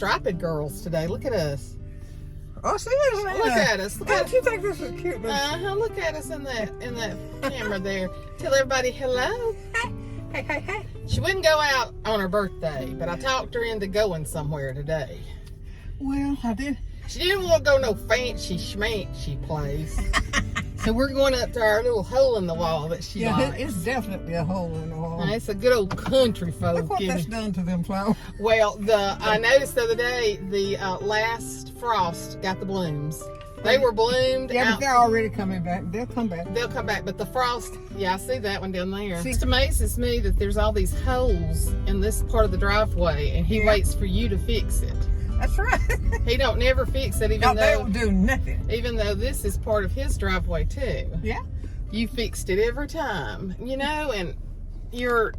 striped girls today. Look at us. Oh, see it. Look at us. Look at us. You think this is cute? Look at us in that camera there. Tell everybody hello. Hey. She wouldn't go out on her birthday, but I talked her into going somewhere today. Well, I did. She didn't want to go no fancy schmancy place. So we're going up to our little hole in the wall that she likes. It's definitely a hole in the wall. And it's a good old country folk. Look what that's done to them flowers. Well, I noticed the other day the last frost got the blooms. They were bloomed. Yeah, but they're already coming back. They'll come back. They'll come back, but the frost, yeah, I see that one down there. It just amazes me that there's all these holes in this part of the driveway, and he waits for you to fix it. That's right. He don't never fix it, even though they don't do nothing. Even though this is part of his driveway too. Yeah. You fixed it every time, you know, and you're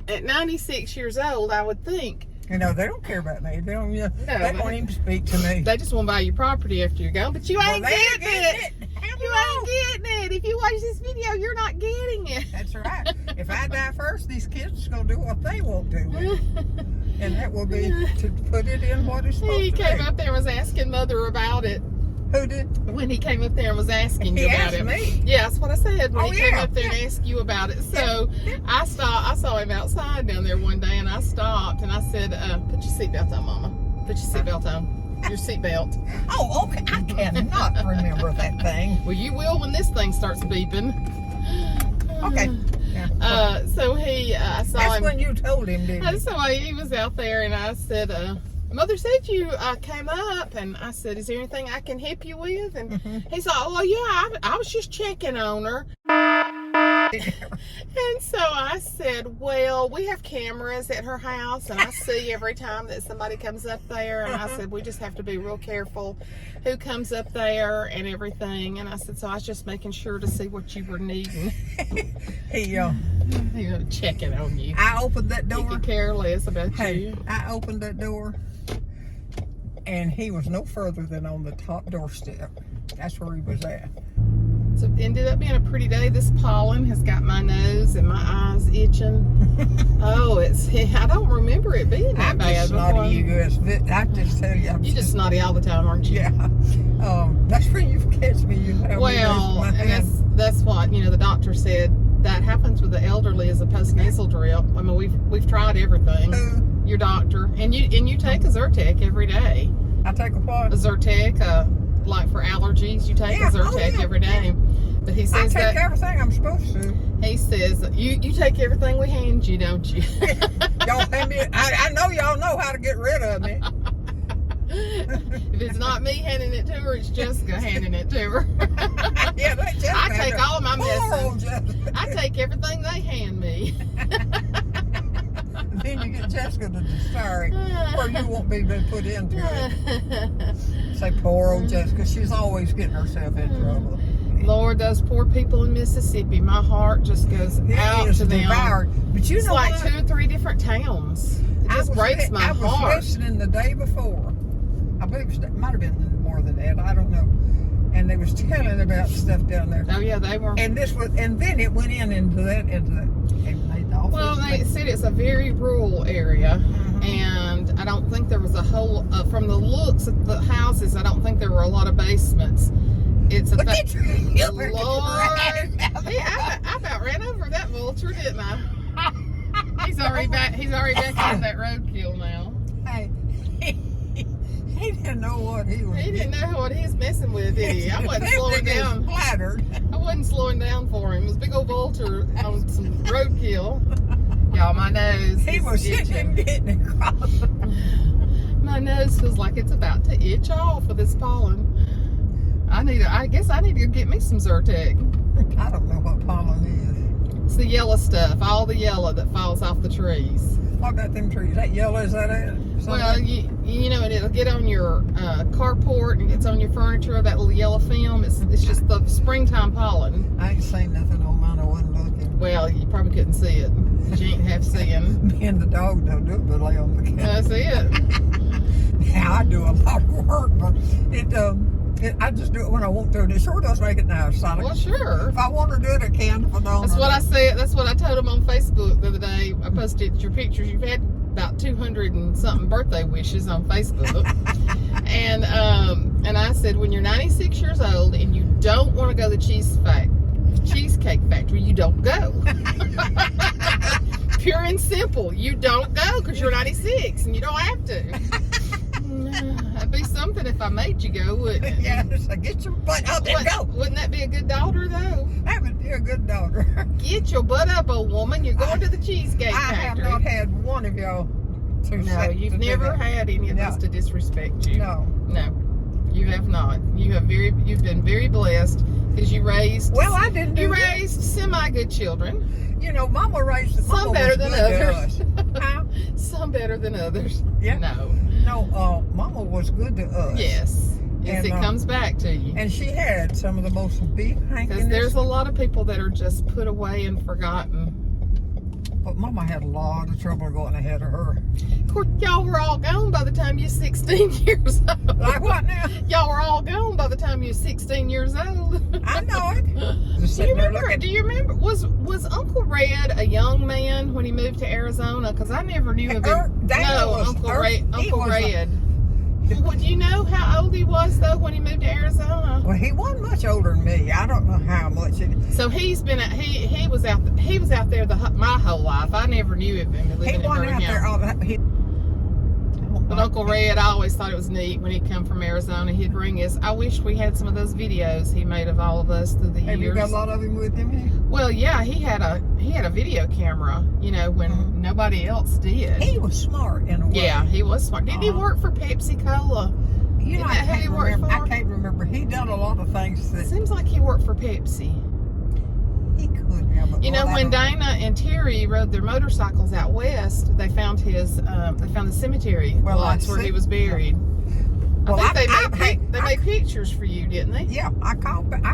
at 96 years old, I would think. You know, they don't care about me. They don't. They won't even speak to me. They just want to buy your property after you're gone, but you ain't getting it. You ain't getting it. If you watch this video, you're not getting it. That's right. If I die first, these kids are going to do what they want to. And that will be to put it in what it's supposed to be. He came up there and was asking Mother about it. Who did? When he came up there and was asking you about it. Me. Yeah, that's what I said. When he came up there and asked you about it. So I stopped. I saw him outside down there one day, and I stopped and I said, "Put your seatbelt on, Mama. Put your seatbelt on. Your seatbelt." Oh, okay. I cannot remember that thing. Well, you will when this thing starts beeping. Okay. Yeah. So I saw him. That's when you told him, didn't you? So he was out there, and I said, Mother said you came up, and I said, is there anything I can help you with? And he said, oh, yeah, I was just checking on her. And so I said, well, we have cameras at her house, and I see every time that somebody comes up there, and I said, we just have to be real careful who comes up there and everything. And I said, so I was just making sure to see what you were needing. He checking on you. I opened that door. He could care less about you. I opened that door, and he was no further than on the top doorstep. That's where he was at. So it ended up being a pretty day. This pollen has got my nose and my eyes itching. Oh, I don't remember it being that bad. I'm just snotty, you guys. I just tell you. You're just snotty all the time, aren't you? Yeah. That's when you catch me. You know. Well, and that's what, the doctor said. That happens with the elderly as a postnasal drip. I mean, we've tried everything. Your doctor. And you take a Zyrtec every day. I take a what? A Zyrtec, like for allergies, you take a Zyrtec every day. But he says I take everything I'm supposed to. He says you take everything we hand you, don't you? Y'all hand me. I know y'all know how to get rid of me. If it's not me handing it to her, it's Jessica handing it to her. Yeah, I take all my medicine. I take everything they hand me. Then you get Jessica to sorry, or you won't be put into it. Say poor old Jessica, she's always getting herself in trouble. Lord, those poor people in Mississippi, my heart just goes out to them. Devoured. But you it's know like what? 2 or 3 different towns. It just breaks my heart. I was listening the day before. I believe it might have been more than that. I don't know. And they was telling about stuff down there. Oh yeah, they were. And then it went into that. Well, they said it's a very rural area, and I don't think there was a whole. From the looks of the houses, I don't think there were a lot of basements. It's a Lord. I about ran over that vulture, didn't I? He's already back. He's already back on that roadkill now. Hey, he didn't know what he was. He didn't know what he was messing with, did he? I wasn't slowing down. Flattered. I wasn't slowing down for him. It was a big old vulture on some roadkill. Y'all, my nose. He was sitting getting across. My nose feels like it's about to itch off with this pollen. I guess I need to go get me some Zyrtec. I don't know what pollen is. It's the yellow stuff, all the yellow that falls off the trees. What about them trees? That yellow, is that it? Well, you know, and it'll get on your carport and gets on your furniture, that little yellow film. It's just the springtime pollen. I ain't seen nothing on mine. I wasn't looking. Well, you probably couldn't see it. You ain't half seeing. Me and the dog don't do it, but lay on the couch. That's it. Now, I do a lot of work, but I just do it when I want to, and it sure does make it nice. Well, sure. If I want to do it, can if I don't. That's what I said. That's what I told him on Facebook the other day. I posted your pictures. You've had about 200 and something birthday wishes on Facebook. and I said, when you're 96 years old and you don't want to go to the Cheesecake Factory, you don't go. Pure and simple. You don't go because you're 96 and you don't have to. That'd be something if I made you go, wouldn't it? Yeah, so get your butt up and go. Wouldn't that be a good daughter, though? That would be a good daughter. Get your butt up, old woman. You're going to the Cheesecake I have Factory. not had one of y'all to No, you've never had any of us to disrespect you. No. No, you have not. You've been very blessed because you raised. Well, I didn't do You that. raised semi-good children. You know, Mama raised Some Mama better was than good to others. us. Huh? Some better than others. Yeah. No. Mama was good to us. Yes. Yes, And, it comes back to you. And she had some of the most beef Because hankiness. there's a lot of people that are just put away and forgotten. But Mama had a lot of trouble going ahead of her. Of course, y'all were all gone by the time you're 16 years old. Like what now? Y'all were all gone by the time you're 16 years old. I know it. Just Do you sitting there remember? looking. Do you remember? Was Uncle Red a young man when he moved to Arizona? Because I never knew of him. Dana was Uncle her- Red. he Uncle was Red. Well, do you know how old he was though when he moved to Arizona? Well, he wasn't much older than me. I don't know how much. So he's been he was out there my whole life. I never knew of him living He in wasn't out there Birmingham. all the But Uncle Red, I always thought it was neat when he'd come from Arizona. He'd bring us. I wish we had some of those videos he made of all of us through the Have years. you got a lot of him with him? Well, yeah, he had a video camera. You know, when nobody else did. He was smart in a way. Yeah, he was smart. Didn't he work for Pepsi Cola? You know, Isn't that who he worked for? I can't remember. He done a lot of things that Seems like he worked for Pepsi. he could have. But You know, Lord, I when don't- Dana and Terry rode their motorcycles out west, they found the cemetery Well, I lots where he see. was buried. Well, I think they made pictures for you, didn't they? Yeah, I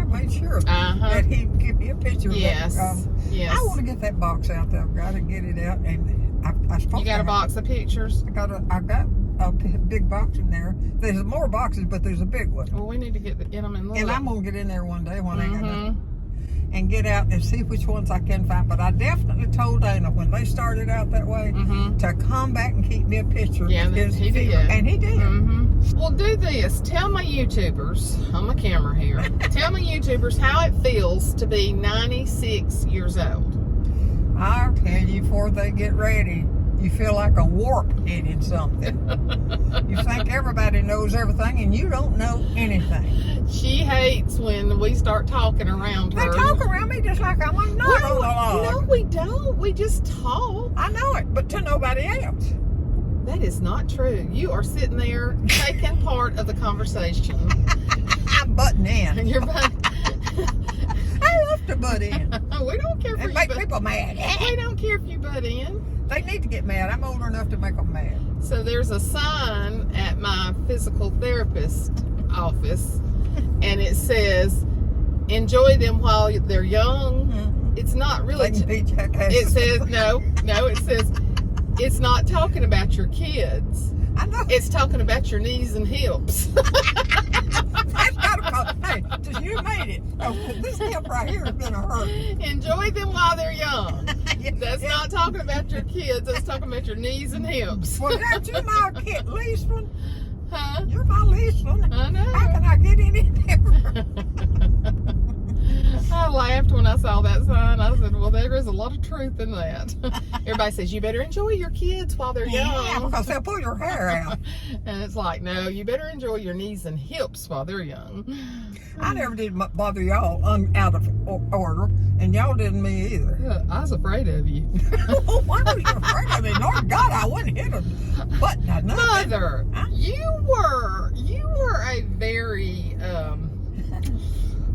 made sure Uh-huh. that he'd give me a picture. Yes. Yes. I want to get that box out there. I've got to get it out, and I supposed You got a to box of pictures? I got a big box in there. There's more boxes, but there's a big one. Well, we need to get them and look. And I'm gonna get in there one day when I got Mhm. and get out and see which ones I can find. But I definitely told Dana when they started out that way Mhm. to come back and keep me a picture. Yeah, of his he did. fever. And he did. Mhm. Well, do this. Tell my YouTubers, on my camera here, tell my YouTubers how it feels to be 96 years old. I'll tell you before they get ready. You feel like a warp hitting something. You think everybody knows everything and you don't know anything. She hates when we start talking around They her. talk around me just like I'm a nut on the log. No, we don't. We just talk. I know it, but to nobody else. That is not true. You are sitting there taking part of the conversation. I'm butting And in. you're both, I love to butt in. we don't care if And you make butt, people mad. we don't care if you butt in. They need to get mad. I'm old enough to make them mad. So there's a sign at my physical therapist office, and it says, "Enjoy them while they're young." It's not really. They can be jackasses. It says no. It says it's not talking about your kids. I know. It's talking about your knees and hips. That's got to call. Hey, just you made it. Oh, this hip right here has been a hurt. Enjoy them while they're young. That's Yeah. not talking about your kids. That's talking about your knees and hips. Well, aren't you my least one? Huh? You're my least one. I know. How can I get in there? I laughed when I saw that sign. I said, well, there is a lot of truth in that. Everybody says, you better enjoy your kids while they're Yeah, young. because they'll pull your hair out. And it's like, no, you better enjoy your knees and hips while they're young. I never did bother y'all out of order, and y'all didn't me either. Yeah, I was afraid of you. Why were you afraid of me? Lord God, I wouldn't hit him. But Mother, Huh? you were a very,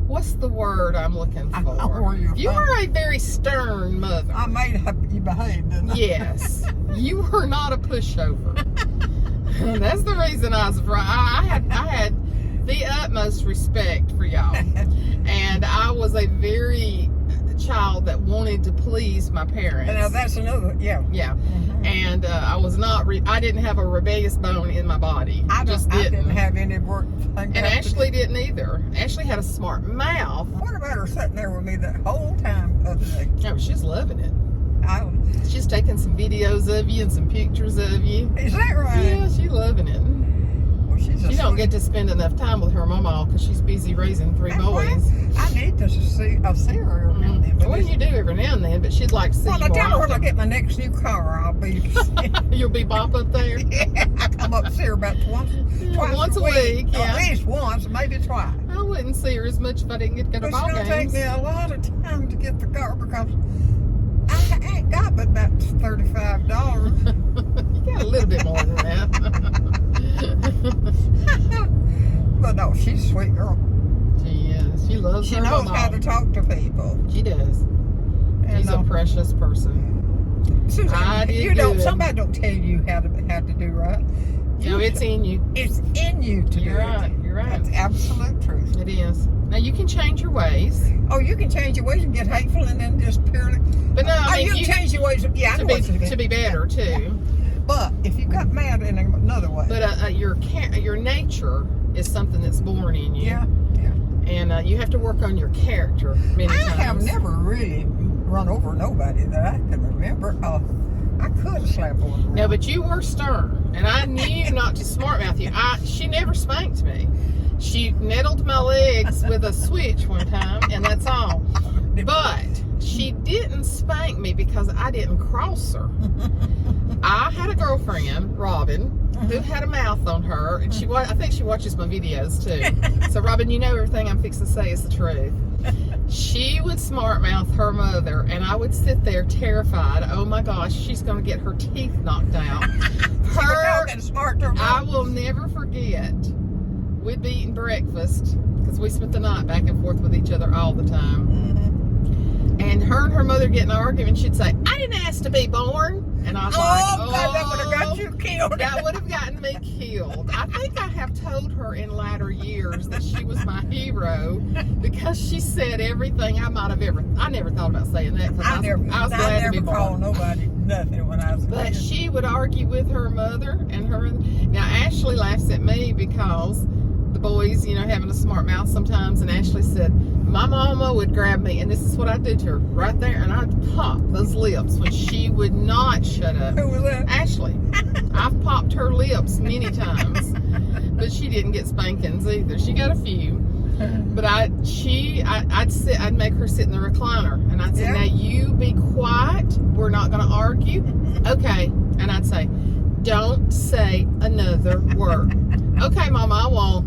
what's the word I'm looking I for? know where you're You from. were a very stern mother. I made you behave, didn't I? Yes, you were not a pushover. That's the reason I was afraid. I had the utmost respect for y'all, and I was a very child that wanted to please my parents. Now that's another, yeah. Yeah, Mhm. and I was not. I didn't have a rebellious bone in my body. I didn't have any work. And Ashley didn't either. Ashley had a smart mouth. What about her sitting there with me that whole time? loving it. I, She's taking some videos of you and some pictures of you. is that right? Yeah, she's loving it. Well, she's She don't get to spend enough time with her mama because she's busy raising 3 boys. I need to see her every now and then. Well, you do every now and then, but she'd like to see Well, you I more tell her when I often. get my next new car, I'll be. You'll be bop up there. Yeah, I come up to see her about twice a week, yeah. At least once, maybe twice. I wouldn't see her as much if I didn't get to go to But ball it's going to take games. me a lot of time to get the car because I ain't got but about $35. You got a little bit more than that. But no, she's a sweet girl. She is. She loves She her knows mama. how to talk to people. She does. And, She's a precious person. I Suzanne, did you don't. good. Somebody don't tell you how to do right. No, it's in you. It's in you to You're do right. it. You're right. That's absolute truth. It is. Now you can change your ways, Oh, you can change your ways and get hateful and then just purely. but no, I mean you can change your ways. Yeah, I to know what you be to be better too. But if you got mad in another way. But your nature is something that's born in you. Yeah. And you have to work on your character many I times. have never really run over nobody that I can remember. I could have slapped one around. No, but you were stern, and I knew not to smart mouth you. She never spanked me. She nettled my legs with a switch one time, and that's all. But she didn't spank me because I didn't cross her. I had a girlfriend, Robin, who had a mouth on her, and I think she watches my videos too. So Robin, you know everything I'm fixing to say is the truth. She would smart mouth her mother, and I would sit there terrified. Oh my gosh, she's going to get her teeth knocked out. I will never forget. We'd be eating breakfast because we spent the night back and forth with each other all the time. And her mother get in an argument. She'd say, "I didn't ask to be born." And I was like, God, that would have got you killed. That would have gotten me killed. I think I have told her in latter years that she was my hero because she said everything I might have ever. I never thought about saying that because I was glad to be born. Called nobody nothing when I was. But she would argue with her mother and her. Now Ashley laughs at me because the boys, having a smart mouth sometimes, and Ashley said, my mama would grab me, and this is what I did to her right there, and I'd pop those lips when she would not shut up. Who was that? Ashley. I've popped her lips many times, but she didn't get spankings either. She got a few. But I'd make her sit in the recliner, and I'd say, now you be quiet. We're not going to argue. Okay. And I'd say, don't say another word. Okay, Mama, I won't.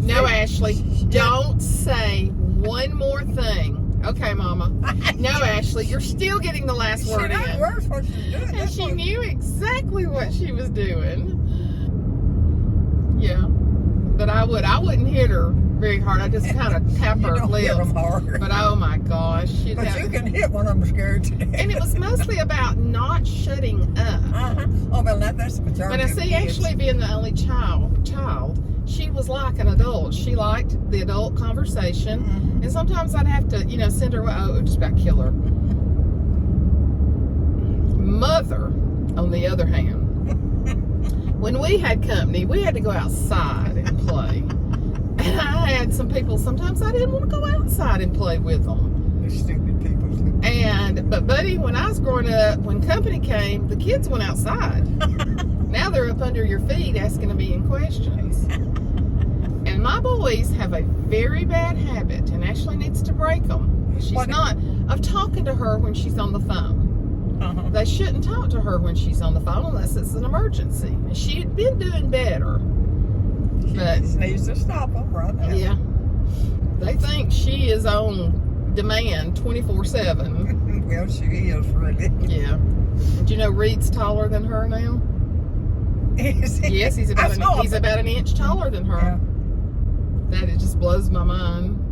No, Ashley, don't say one more thing. Okay, Mama. No, Ashley, you're still getting the last word in. What she's doing. And she knew exactly what she was doing. Yeah. But I wouldn't hit her very hard. I just kind of tap her lips. Hit them hard. But oh my gosh. But you can hit one of them scared to death. And it was mostly about not shutting up. Oh, well, that's the majority. But I see Ashley being the only child, she was like an adult. She liked the adult conversation. And sometimes I'd have to, send her, it just about kill her. Mother, on the other hand, when we had company, we had to go outside and play. And I had some people, sometimes I didn't want to go outside and play with them. These stupid people. But buddy, when I was growing up, when company came, the kids went outside. Now they're up under your feet asking a million questions. And my boys have a very bad habit, and Ashley needs to break them. Of talking to her when she's on the phone. They shouldn't talk to her when she's on the phone unless it's an emergency. And she had been doing better. But She needs to stop them right now. yeah, they think she is on demand 24/7. Well, she is really. Yeah. Do you know Reed's taller than her now? Yes, he's about an inch taller than her. Yeah. That it just blows my mind.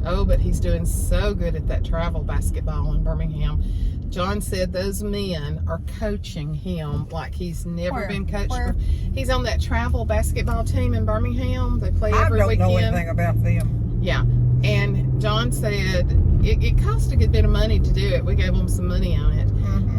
Oh, but he's doing so good at that travel basketball in Birmingham. John said those men are coaching him like he's never been coached. He's on that travel basketball team in Birmingham. They play every weekend. I don't know anything about them. Yeah. And John said it cost a good bit of money to do it. We gave them some money on it.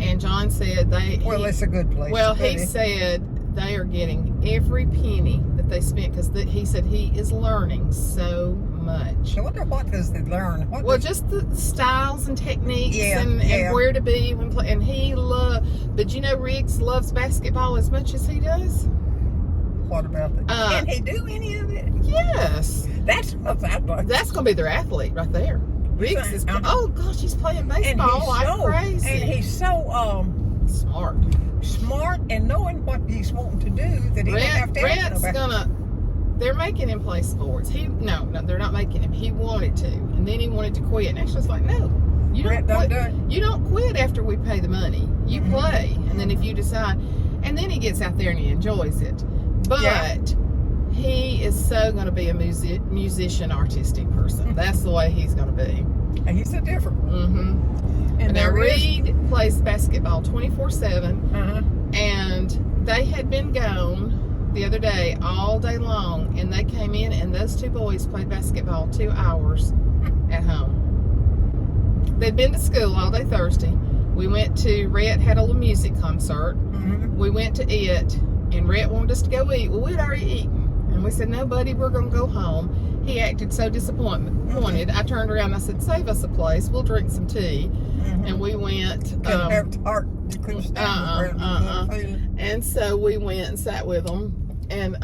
And John said it's a good place. Well, he said they are getting every penny that they spent because he said he is learning so much. I wonder what does they learn? Well, just the styles and techniques Yeah, and yeah. where to be when play. And he but you know, Riggs loves basketball as much as he does. What about that? Can he do any of it? Yes. That's what I'd like. That's going to be their athlete right there. Riggs is, oh gosh, he's playing baseball like crazy. And he's so smart. Smart and knowing what he's wanting to do that he don't have to Brent's they're making him play sports. No, they're not making him. He wanted to, and then he wanted to quit. And Ashley's like, no, you don't quit. You don't quit after we pay the money. You play, and then if you decide, and then he gets out there and he enjoys it. But he is so going to be a musician, artistic person. That's the way he's going to be. And he's a different one. Mm-hmm. And now Reed plays basketball 24/7, and they had been gone the other day all day long, and they came in, and those two boys played basketball 2 hours at home. They'd been to school all day Thursday. We went to Rhett had a little music concert. We went to it, and Rhett wanted us to go eat. Well, we'd already eaten, and we said, no, buddy, we're going to go home. He acted so disappointed. I turned around and I said, save us a place. We'll drink some tea. And we went. And so we went and sat with them. And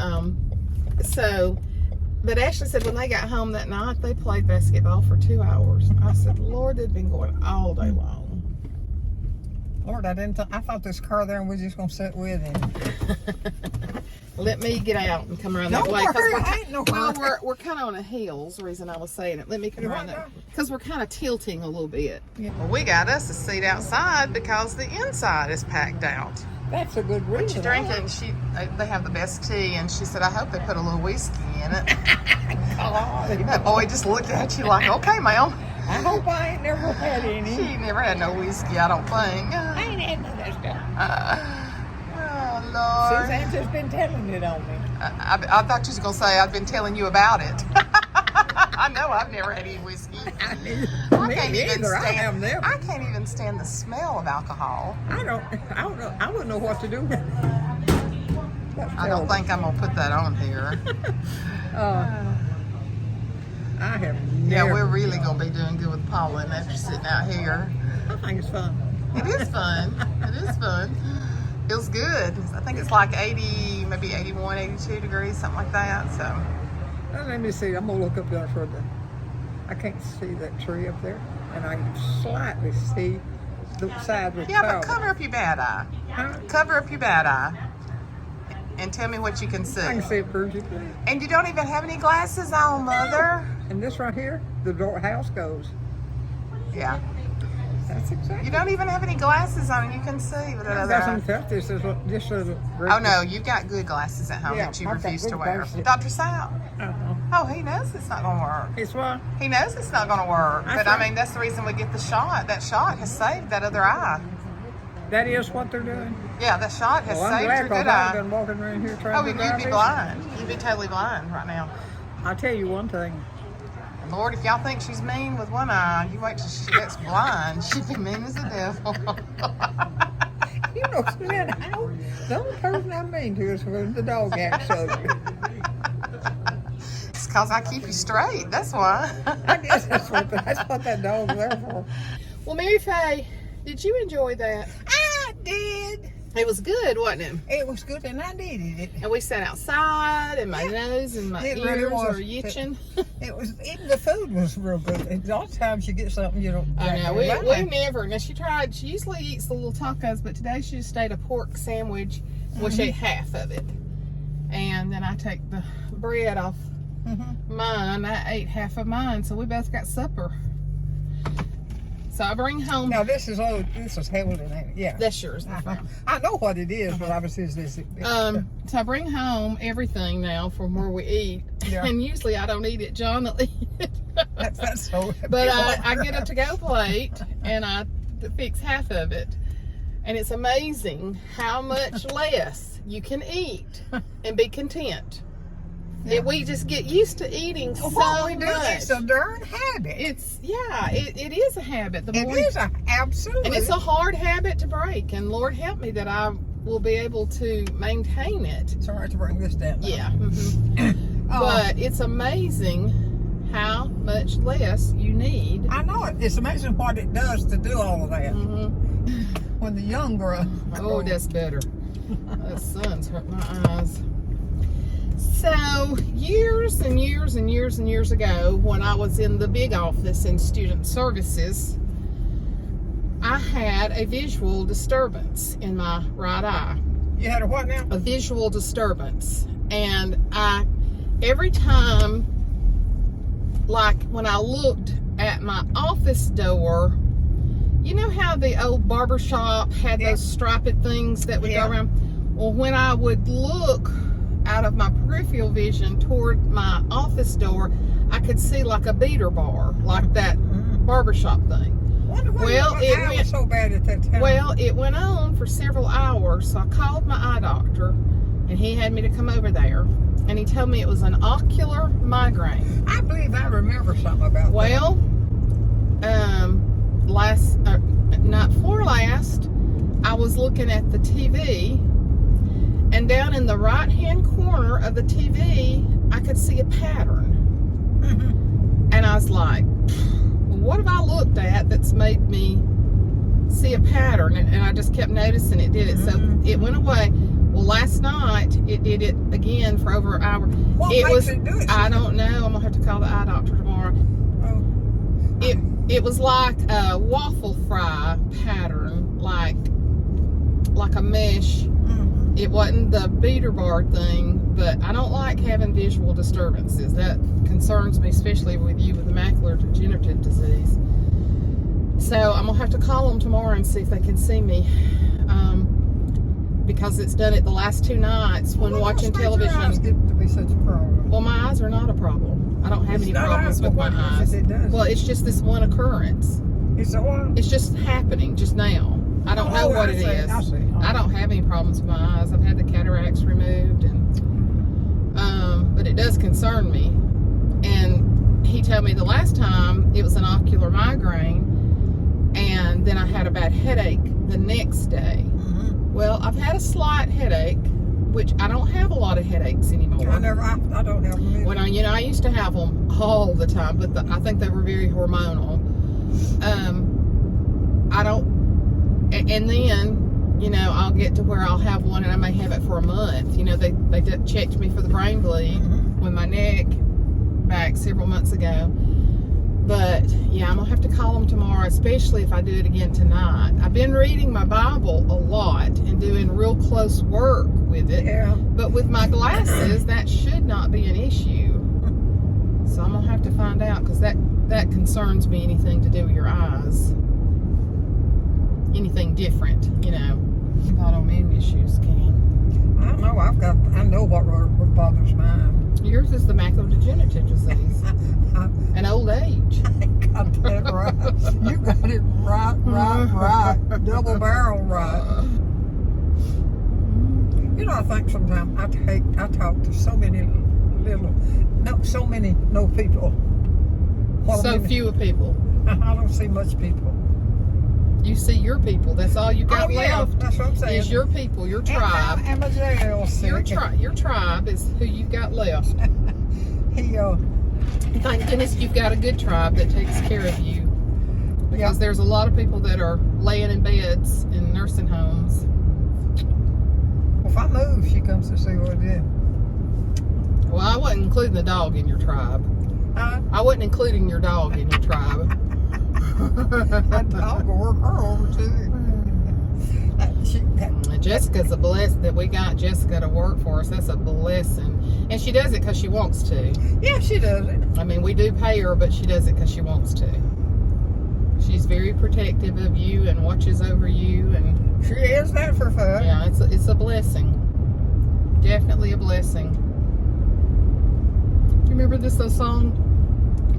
but Ashley said when they got home that night, they played basketball for 2 hours. I said, Lord, they've been going all day long. Lord, I thought this car there and we're just going to sit with him. Let me get out and come around that way. We're kind of on a hill, is the reason I was saying it. Let me come around that, because we're kind of tilting a little bit. Well, we got us a seat outside because the inside is packed out. That's a good reason. What you drinking? They have the best tea, and she said, I hope they put a little whiskey in it. That boy just looked at you like, okay, ma'am. I hope I ain't never had any. She never had no whiskey, I don't think. I ain't had none of that stuff. Oh, Lord. Suzanne's just been telling it on me. I thought you was going to say I've been telling you about it. I know I've never had any whiskey. I can't even stand the smell of alcohol. I don't know. I wouldn't know what to do with it. I don't think I'm going to put that on here. I have never. Yeah, we're really going to be doing good with pollen after sitting out here. I think it's fun. It is fun. It is fun. Feels good. I think it's like 80, maybe 81, 82 degrees, something like that. So. Let me see. I'm going to look up there further. I can't see that tree up there. And I can slightly see the side with but cover up your bad eye. Huh? Cover up your bad eye. And tell me what you can see. I can see it perfectly. And you don't even have any glasses on, Mother. And this right here, the door house goes. Yeah. That's exactly. You don't even have any glasses on, and you can see with that other eye. Oh no, you've got good glasses at home that you refuse to wear. Dr. Sal. Oh, he knows it's not going to work. It's what? He knows it's not going to work. I mean, that's the reason we get the shot. That shot has saved that other eye. That is what they're doing? Yeah, that shot has saved your good eye. I've been walking around here trying to you'd be blind. You'd be totally blind right now. I'll tell you one thing. Lord, if y'all think she's mean with one eye, you wait till she gets blind. She'd be mean as the devil. You know, Suzanne, the only person I'm mean to is when the dog acts ugly. It's because I keep you straight. That's why. I guess that's what that dog's there for. Well, Mary Faye, did you enjoy that? I did. It was good, wasn't it? It was good, and I needed it. And we sat outside, and my nose and my ears were itching. It was, even the food was real good. A lot of times you get something you don't. I know, we never. Now she usually eats the little tacos, but today she just ate a pork sandwich, well, she ate half of it. And then I take the bread off mine. I ate half of mine, so we both got supper. So I bring home. Now this is heavily in it. Yeah. That's yours. I know what it is, but obviously it's this. So I bring home everything now from where we eat, and usually I don't eat it. John will eat it. That's so. But I get a to-go plate and I fix half of it, and it's amazing how much less you can eat and be content. Yeah. We just get used to eating so much. It's a darn habit. It is a habit. Absolutely. And it's a hard habit to break. And Lord help me that I will be able to maintain it. It's all right to bring this down. Yeah. But it's amazing how much less you need. I know it. It's amazing what it does to do all of that. Mm-hmm. When the young grow. Oh, that's better. The sun's hurt my eyes. So, years and years and years and years ago, when I was in the big office in student services, I had a visual disturbance in my right eye. You had a what now? A visual disturbance. And every time, like when I looked at my office door, you know how the old barber shop had those striped things that would go around? Well, when I would look out of my peripheral vision toward my office door, I could see like a beater bar, like that barber shop thing. It went so bad at that time. Well, it went on for several hours, so I called my eye doctor, and he had me to come over there, and he told me it was an ocular migraine. I believe I remember something about that. Well, night before last, I was looking at the TV, and down in the right-hand corner of the TV, I could see a pattern. And I was like, what have I looked at that's made me see a pattern? And I just kept noticing it did it. So it went away. Well, last night, it did it again for over an hour. What makes it do it? I don't know. I'm going to have to call the eye doctor tomorrow. It was like a waffle fry pattern, like a mesh. It wasn't the beater bar thing, but I don't like having visual disturbances. That concerns me, especially with you with the macular degenerative disease. So I'm gonna have to call them tomorrow and see if they can see me, because it's done it the last 2 nights when watching television. Your eyes get to be such a problem. Well, my eyes are not a problem. I don't have any problems with my eyes. Well, it's just this one occurrence. It's a one. It's just happening just now. I don't know what it is. I don't have any problems with my eyes. I've had the cataracts removed, and but it does concern me. And he told me the last time it was an ocular migraine, and then I had a bad headache the next day. Well, I've had a slight headache, which I don't have a lot of headaches anymore. I don't have them either. When I used to have them all the time, but I think they were very hormonal. I don't. And then, I'll get to where I'll have one and I may have it for a month. They checked me for the brain bleed with my neck back several months ago. But, yeah, I'm going to have to call them tomorrow, especially if I do it again tonight. I've been reading my Bible a lot and doing real close work with it. Yeah. But with my glasses, that should not be an issue. So I'm going to have to find out, because that concerns me, anything to do with your eyes. Anything different, autoimmune issues can. I know. I know what bothers mine. Yours is the macular degenerative disease and old age. I got that right. You got it right. Double barrel right. I think sometimes I talk to so many people. Few people. I don't see much people. You see your people. That's all you got left. That's what I'm saying. Is your people, your tribe. And my jail Your tribe is who you've got left. Thank goodness you've got a good tribe that takes care of you. Because there's a lot of people that are laying in beds in nursing homes. Well, if I move, she comes to see what I did. Well, I wasn't including the dog in your tribe. I wasn't including your dog in your tribe. That dog will work her over too. Jessica's a blessing that we got Jessica to work for us. That's a blessing. And she does it because she wants to. Yeah, she does it. I mean, we do pay her, but she does it because she wants to. She's very protective of you and watches over you. And she is that for fun. Yeah, it's a blessing. Definitely a blessing. Do you remember this old song?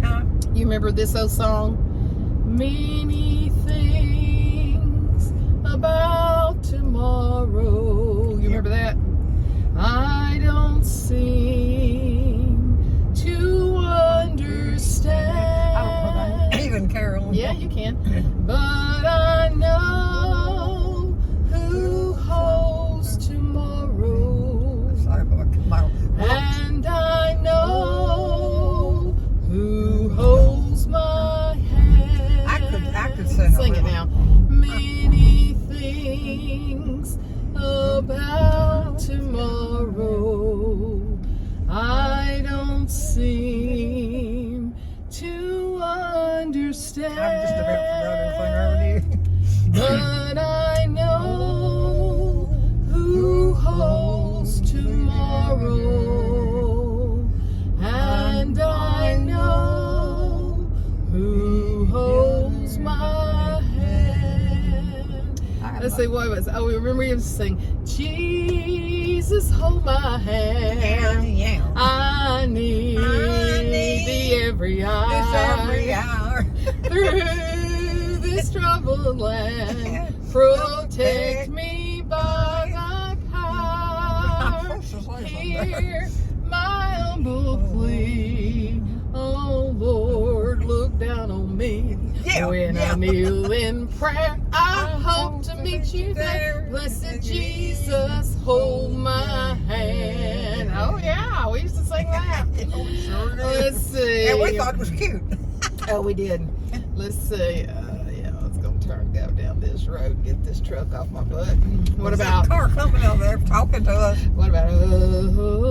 Huh? You remember this old song? Many things about tomorrow. You remember that? I don't seem to understand. I don't even Carolyn. Yeah, you can. But I know who holds tomorrow. Sorry, but and I know who understand. I just about forgot everything I already knew. But I know who holds tomorrow, and I know who holds my hand. Let's see, what was? Oh, we remember you used to sing, Jesus, hold my hand. Yeah. I need thee every hour. This every hour. Through this troubled land, protect me by thy power. Hear my humble plea. Oh Lord, look down on me. When I kneel in prayer, I hope to meet you there. Blessed Jesus, hold my hand. Oh yeah, we used to sing that. Sure did. Let's see. And we thought it was cute. Oh, we did. Let's see. Yeah, let's go down this road and get this truck off my butt. What about? That car coming over there talking to us. What about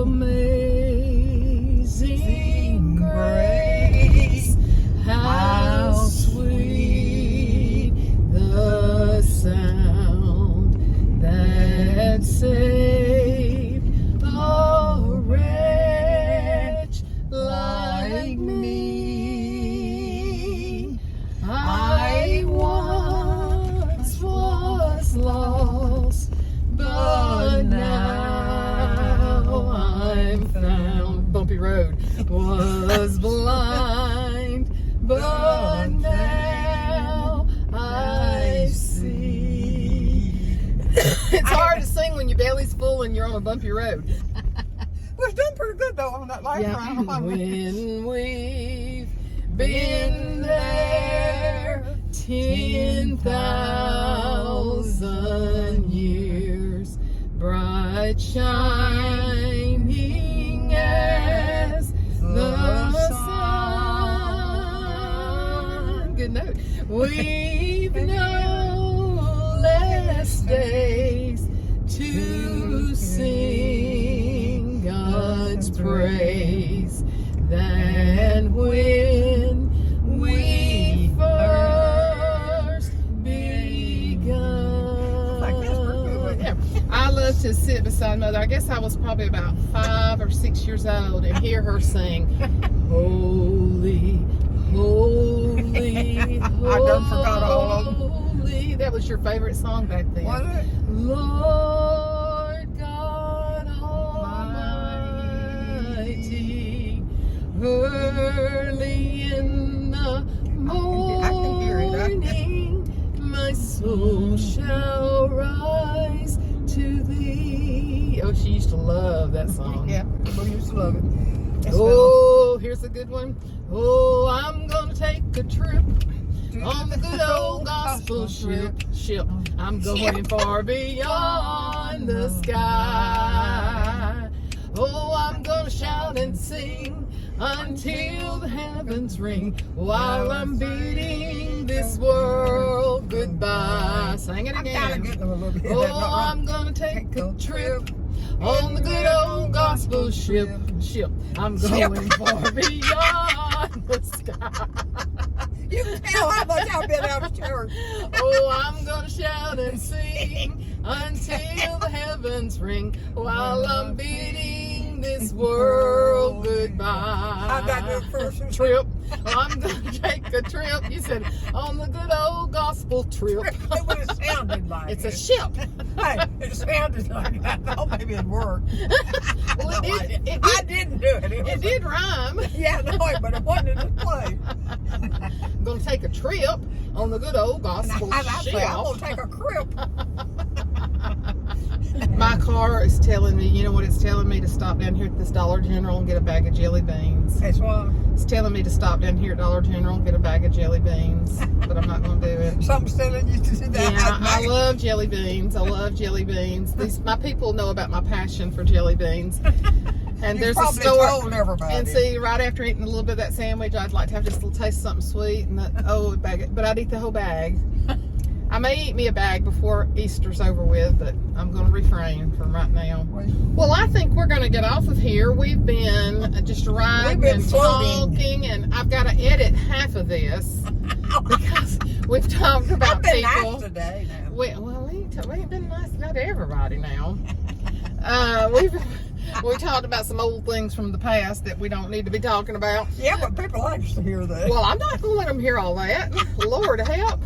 Amazing Grace? How sweet the sound that saved a wretch like me. I once was lost, but now I'm found. Bumpy road. Was blind, but now I see. It's hard to sing when your belly's full and you're on a bumpy road. Well, it's done pretty good though on that life round. When we've been there 10,000 years, bright shining as the sun. Good note. We've no less days to sing God's praise than when we first begun. Yeah. I love to sit beside Mother. I guess I was probably about 5 or 6 years old and hear her sing, Holy, Holy, Holy. I done forgot all of them. That was your favorite song back then. Was it? Lord God Almighty, early in the morning, my soul shall rise to thee. Oh, she used to love that song. Yeah, we used to love it. Oh, here's a good one. Oh, I'm gonna take a trip on the good old gospel ship. I'm going far beyond the sky. Oh, I'm gonna shout and sing until the heavens ring while I'm bidding this world goodbye. Sing it again. Oh, I'm gonna take a trip on the good old gospel ship. I'm going far beyond the sky. You can tell how much I've been out of church. Oh, I'm gonna shout and sing until the heavens ring while I'm bidding this world goodbye. I got the first trip. I'm gonna take a trip. You said on the good old gospel trip. It would have sounded like It's a ship. Hey, it sounded like that. I thought maybe it'd work. Well, No, it did. I didn't do it. It did rhyme. Yeah, no, but it wasn't in the play. I'm gonna take a trip on the good old gospel I ship. say, I'm gonna take a crib. My car is telling me, you know what it's telling me? To stop down here at this Dollar General and get a bag of jelly beans. That's why. It's telling me to stop down here at Dollar General and get a bag of jelly beans, but I'm not going to do it. Something's telling you to do that. Yeah, I love jelly beans. I love jelly beans. My people know about my passion for jelly beans. And You there's a probably store. told everybody. And see, right after eating a little bit of that sandwich, I'd like to have just a little taste of something sweet. And bag it. But I'd eat the whole bag. I may eat me a bag before Easter's over with, but I'm going to refrain from right now. Well, I think we're going to get off of here. We've been just riding and talking, and I've got to edit half of this because we've talked about I've been people. nice today now. We ain't been nice to everybody now. We talked about some old things from the past that we don't need to be talking about. Yeah, but people like to hear that. Well, I'm not going to let them hear all that. Lord help.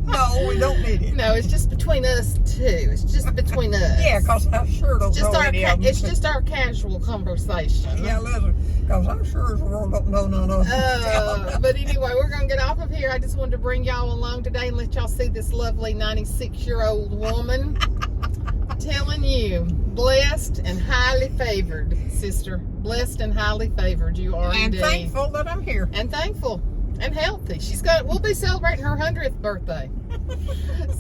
No, we don't need it. No, it's just between us two. It's just between us. Yeah, because I sure don't know any of them. It's just our casual conversation. Yeah, listen, because I'm sure the world don't know none of them. But anyway, we're going to get off of here. I just wanted to bring y'all along today and let y'all see this lovely 96-year-old woman. Telling you, blessed and highly favored, sister. Blessed and highly favored you are And indeed. thankful that I'm here. And thankful and healthy. We'll be celebrating her 100th birthday.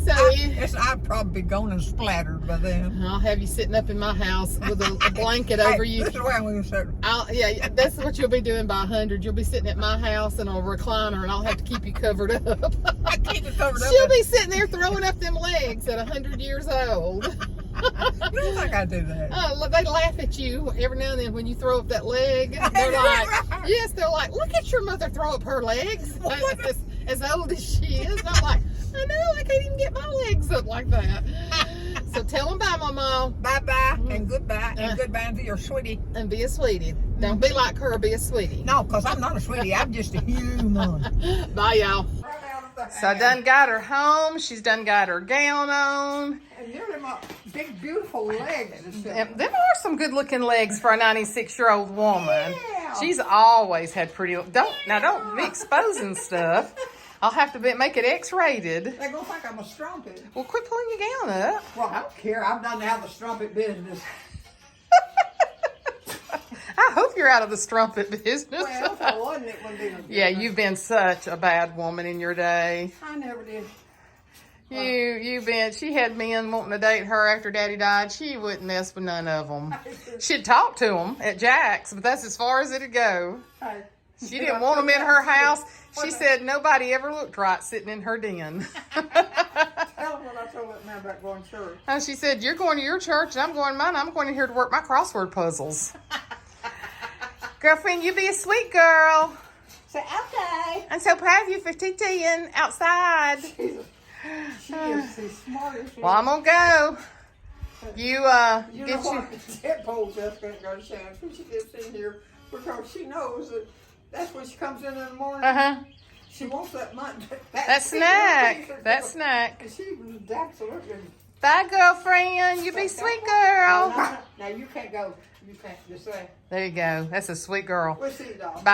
So I'd probably be gone and splattered by then. I'll have you sitting up in my house with a blanket over you. This is where I'm going to sit. Yeah, that's what you'll be doing by 100. You'll be sitting at my house in a recliner, and I'll have to keep you covered up. I keep it covered up. She'll be sitting there throwing up them legs at 100 years old. You don't think I do that? They laugh at you every now and then when you throw up that leg. They're like, yes, they're like, look at your mother throw up her legs as old as she is. And I'm like, I know, I can't even get my legs up like that. So tell them bye, Mama. Bye-bye and goodbye and goodbye to your sweetie. And be a sweetie. Don't be like her, be a sweetie. No, because I'm not a sweetie. I'm just a human. Bye, y'all. So I done got her home. She's done got her gown on. And they're my big, beautiful legs. Them are some good-looking legs for a 96-year-old woman. Yeah. She's always had pretty. Don't be exposing stuff. I'll have to make it X-rated. They're going to think I'm a strumpet. Well, quit pulling your gown up. Well, I don't care. I've done out of the strumpet business. I hope you're out of the strumpet business. Well, if I wasn't, it wouldn't be no Yeah, difference. you've been such a bad woman in your day. I never did. She had men wanting to date her after Daddy died. She wouldn't mess with none of them. She'd talk to them at Jack's, but that's as far as it'd go. Hey, She didn't want them in her house. She said nobody ever looked right sitting in her den. tell them what I told that man about going to church. And she said, you're going to your church and I'm going to mine. I'm going in here to work my crossword puzzles. Girlfriend, you be a sweet girl. Say, okay. I'm so proud of you for TTing outside. She is the smartest. Well, I'm going to go. You know get what? That pole just ain't got a chance when she gets in here because she knows that that's when she comes in the morning. Uh-huh. She wants that money. That snack. That snack. And she was absolutely. Bye, girlfriend. You be sweet girl. Now you can't go. You can't just say. There you go. That's a sweet girl. We'll see you, dog. Bye.